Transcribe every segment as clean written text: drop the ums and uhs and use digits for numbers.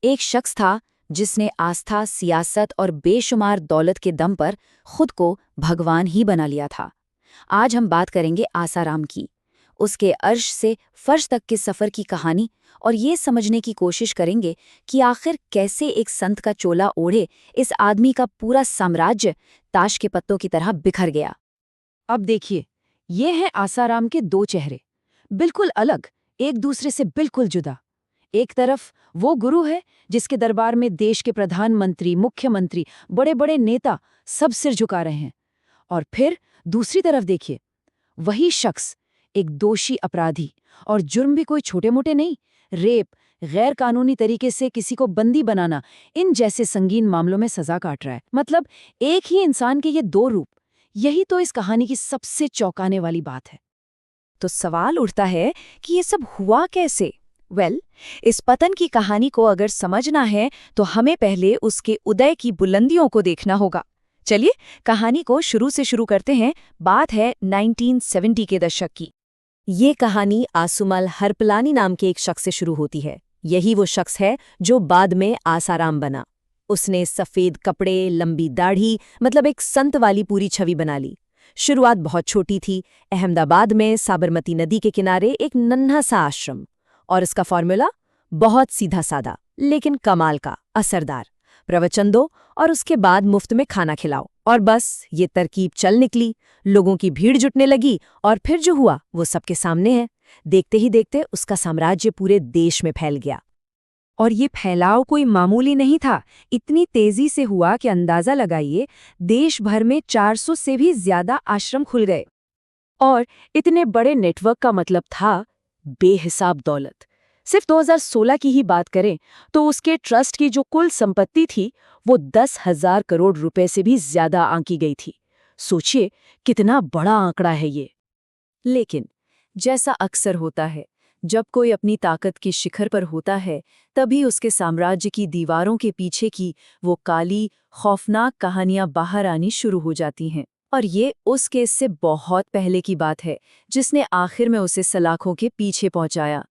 एक शख्स था जिसने आस्था, सियासत और बेशुमार दौलत के दम पर खुद को भगवान ही बना लिया था। आज हम बात करेंगे आसाराम की, उसके अर्श से फर्श तक के सफ़र की कहानी, और ये समझने की कोशिश करेंगे कि आखिर कैसे एक संत का चोला ओढ़े इस आदमी का पूरा साम्राज्य ताश के पत्तों की तरह बिखर गया। अब देखिए, ये हैं आसाराम के दो चेहरे, बिल्कुल अलग, एक दूसरे से बिल्कुल जुदा। एक तरफ वो गुरु है जिसके दरबार में देश के प्रधानमंत्री, मुख्यमंत्री, बड़े बड़े नेता सब सिर झुका रहे हैं। और फिर दूसरी तरफ देखिए, वही शख्स, एक दोषी अपराधी, और जुर्म भी कोई छोटे मोटे नहीं, रेप, गैर कानूनी तरीके से किसी को बंदी बनाना, इन जैसे संगीन मामलों में सजा काट रहा है। मतलब एक ही इंसान के ये दो रूप। यही तो इस कहानी की सबसे चौंकाने वाली बात है। तो सवाल उठता है कि ये सब हुआ कैसे? इस पतन की कहानी को अगर समझना है तो हमें पहले उसके उदय की बुलंदियों को देखना होगा। चलिए कहानी को शुरू से शुरू करते हैं। बात है 1970 के दशक की। ये कहानी आसुमल हरपलानी नाम के एक शख्स से शुरू होती है। यही वो शख्स है जो बाद में आसाराम बना। उसने सफ़ेद कपड़े, लंबी दाढ़ी, मतलब एक संत वाली पूरी छवि बना ली। शुरुआत बहुत छोटी थी, अहमदाबाद में साबरमती नदी के किनारे एक नन्हा सा आश्रम। और इसका फॉर्मूला बहुत सीधा सादा, लेकिन कमाल का असरदार। प्रवचन दो और उसके बाद मुफ्त में खाना खिलाओ, और बस ये तरकीब चल निकली। लोगों की भीड़ जुटने लगी, और फिर जो हुआ वो सबके सामने है। देखते ही देखते उसका साम्राज्य पूरे देश में फैल गया। और ये फैलाव कोई मामूली नहीं था, इतनी तेजी से हुआ कि अंदाजा लगाइए, देश भर में 400 से भी ज्यादा आश्रम खुल गए। और इतने बड़े नेटवर्क का मतलब था बेहिसाब दौलत। सिर्फ 2016 की ही बात करें तो उसके ट्रस्ट की जो कुल संपत्ति थी वो 10,000 करोड़ रुपए से भी ज्यादा आंकी गई थी। सोचिए कितना बड़ा आंकड़ा है ये। लेकिन जैसा अक्सर होता है, जब कोई अपनी ताकत के शिखर पर होता है, तभी उसके साम्राज्य की दीवारों के पीछे की वो काली, खौफनाक कहानियां बाहर आनी शुरू हो जाती हैं। और ये उस केस से बहुत पहले की बात है जिसने आखिर में उसे सलाखों के पीछे पहुंचाया।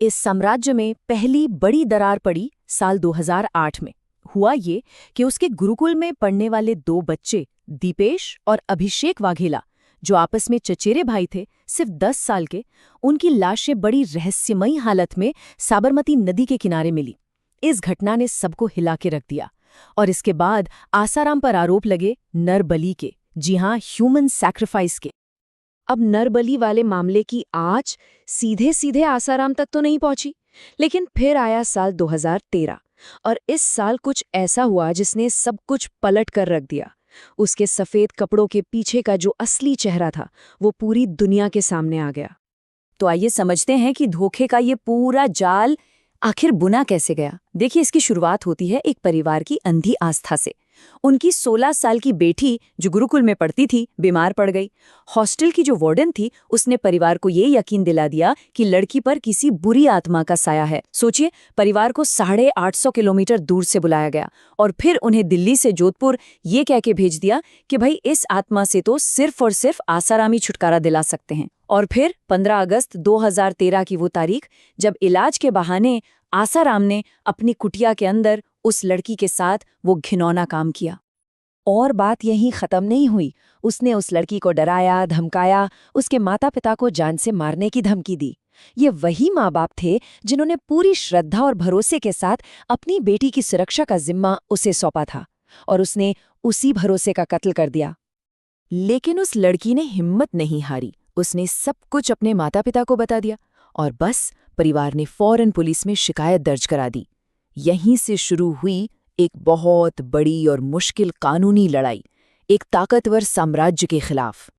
इस साम्राज्य में पहली बड़ी दरार पड़ी साल 2008 में। हुआ ये कि उसके गुरुकुल में पढ़ने वाले दो बच्चे, दीपेश और अभिषेक वाघेला, जो आपस में चचेरे भाई थे, सिर्फ 10 साल के, उनकी लाशें बड़ी रहस्यमयी हालत में साबरमती नदी के किनारे मिली। इस घटना ने सबको हिला के रख दिया। और इसके बाद आसाराम पर आरोप लगे नरबली के, जी हाँ, ह्यूमन सैक्रिफाइस के। अब नरबली वाले मामले की आंच सीधे सीधे आसाराम तक तो नहीं पहुंची, लेकिन फिर आया साल 2013, और इस साल कुछ ऐसा हुआ जिसने सब कुछ पलट कर रख दिया। उसके सफेद कपड़ों के पीछे का जो असली चेहरा था वो पूरी दुनिया के सामने आ गया। तो आइए समझते हैं कि धोखे का ये पूरा जाल आखिर बुना कैसे गया। देखिए, इसकी शुरुआत होती है एक परिवार की अंधी आस्था से। उनकी 16 साल की बेटी जो गुरुकुल में पढ़ती थी बीमार पड़ गई। हॉस्टल की जो वार्डन थी उसने परिवार को ये यकीन दिला दिया कि लड़की पर किसी बुरी आत्मा का साया है। सोचिए, परिवार को 850 किलोमीटर दूर से बुलाया गया और फिर उन्हें दिल्ली से जोधपुर ये कह के भेज दिया कि भाई इस आत्मा से तो सिर्फ और सिर्फ आसाराम ही छुटकारा दिला सकते हैं। और फिर 15 अगस्त 2013 की वो तारीख, जब इलाज के बहाने आसाराम ने अपनी कुटिया के अंदर उस लड़की के साथ वो घिनौना काम किया। और बात यहीं खत्म नहीं हुई। उसने उस लड़की को डराया, धमकाया, उसके माता पिता को जान से मारने की धमकी दी। ये वही माँ बाप थे जिन्होंने पूरी श्रद्धा और भरोसे के साथ अपनी बेटी की सुरक्षा का जिम्मा उसे सौंपा था, और उसने उसी भरोसे का कत्ल कर दिया। लेकिन उस लड़की ने हिम्मत नहीं हारी। उसने सब कुछ अपने माता पिता को बता दिया, और बस परिवार ने फौरन पुलिस में शिकायत दर्ज करा दी। यहीं से शुरू हुई एक बहुत बड़ी और मुश्किल कानूनी लड़ाई, एक ताकतवर साम्राज्य के खिलाफ।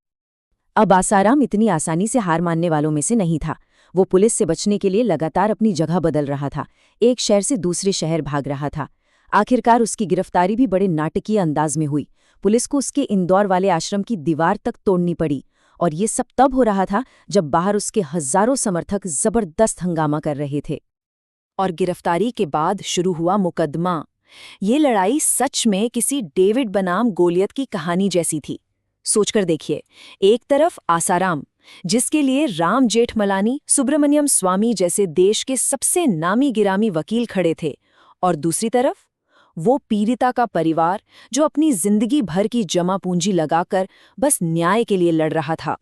अब आसाराम इतनी आसानी से हार मानने वालों में से नहीं था। वो पुलिस से बचने के लिए लगातार अपनी जगह बदल रहा था, एक शहर से दूसरे शहर भाग रहा था। आखिरकार उसकी गिरफ्तारी भी बड़े नाटकीय अंदाज में हुई। पुलिस को उसके इंदौर वाले आश्रम की दीवार तक तोड़नी पड़ी, और ये सब तब हो रहा था जब बाहर उसके हजारों समर्थक जबरदस्त हंगामा कर रहे थे। और गिरफ्तारी के बाद शुरू हुआ मुकदमा। ये लड़ाई सच में किसी डेविड बनाम गोलियत की कहानी जैसी थी। सोचकर देखिए, एक तरफ आसाराम, जिसके लिए राम जेठमलानी, सुब्रमण्यम स्वामी जैसे देश के सबसे नामी गिरामी वकील खड़े थे, और दूसरी तरफ वो पीड़िता का परिवार जो अपनी जिंदगी भर की जमा पूंजी लगाकर बस न्याय के लिए लड़ रहा था।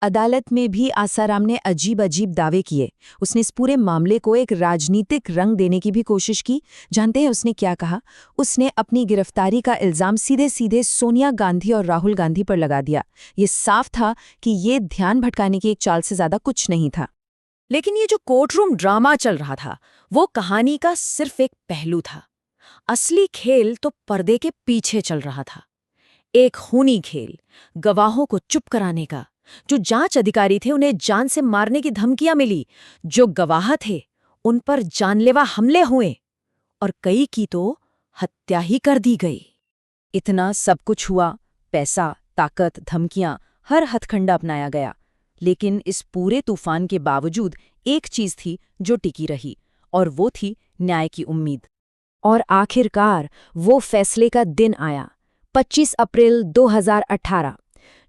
अदालत में भी आसाराम ने अजीब अजीब दावे किए। उसने इस पूरे मामले को एक राजनीतिक रंग देने की भी कोशिश की। जानते हैं उसने क्या कहा? उसने अपनी गिरफ्तारी का इल्जाम सीधे सीधे सोनिया गांधी और राहुल गांधी पर लगा दिया। ये साफ था कि ये ध्यान भटकाने की एक चाल से ज्यादा कुछ नहीं था। लेकिन ये जो कोर्टरूम ड्रामा चल रहा था वो कहानी का सिर्फ एक पहलू था। असली खेल तो पर्दे के पीछे चल रहा था। एक खूनी खेल, गवाहों को चुप कराने का। जो जांच अधिकारी थे उन्हें जान से मारने की धमकियां मिली। जो गवाह थे उन पर जानलेवा हमले हुए और कई की तो हत्या ही कर दी गई। इतना सब कुछ हुआ, पैसा, ताकत, धमकियां, हर हथकंडा अपनाया गया। लेकिन इस पूरे तूफान के बावजूद एक चीज थी जो टिकी रही, और वो थी न्याय की उम्मीद। और आखिरकार वो फैसले का दिन आया, 25 अप्रैल 2018।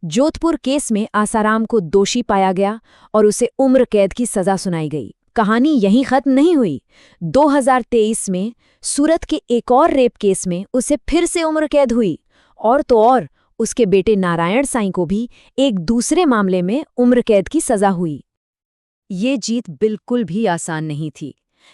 जोधपुर केस में आसाराम को दोषी पाया गया और उसे उम्र कैद की सजा सुनाई गई। कहानी यहीं खत्म नहीं हुई। 2023 में सूरत के एक और रेप केस में उसे फिर से उम्र कैद हुई। और तो और उसके बेटे नारायण साईं को भी एक दूसरे मामले में उम्र कैद की सजा हुई। ये जीत बिल्कुल भी आसान नहीं थी।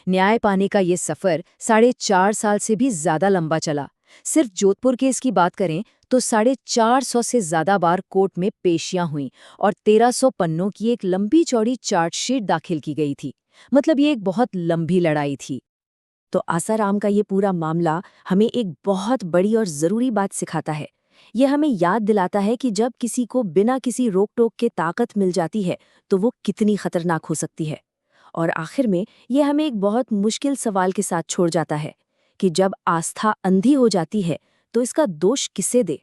न्याय पाने का ये सफर 4.5 साल से भी ज्यादा लंबा चला। सिर्फ जोधपुर केस की बात करें तो 450 से ज्यादा बार कोर्ट में पेशियां हुईं और 1300 पन्नों की एक लंबी चौड़ी चार्जशीट दाखिल की गई थी। मतलब ये एक बहुत लंबी लड़ाई थी। तो आसाराम का ये पूरा मामला हमें एक बहुत बड़ी और जरूरी बात सिखाता है। ये हमें याद दिलाता है कि जब किसी को बिना किसी रोक टोक के ताकत मिल जाती है तो वो कितनी खतरनाक हो सकती है। और आखिर में ये हमें एक बहुत मुश्किल सवाल के साथ छोड़ जाता है कि जब आस्था अंधी हो जाती है तो इसका दोष किसे दे।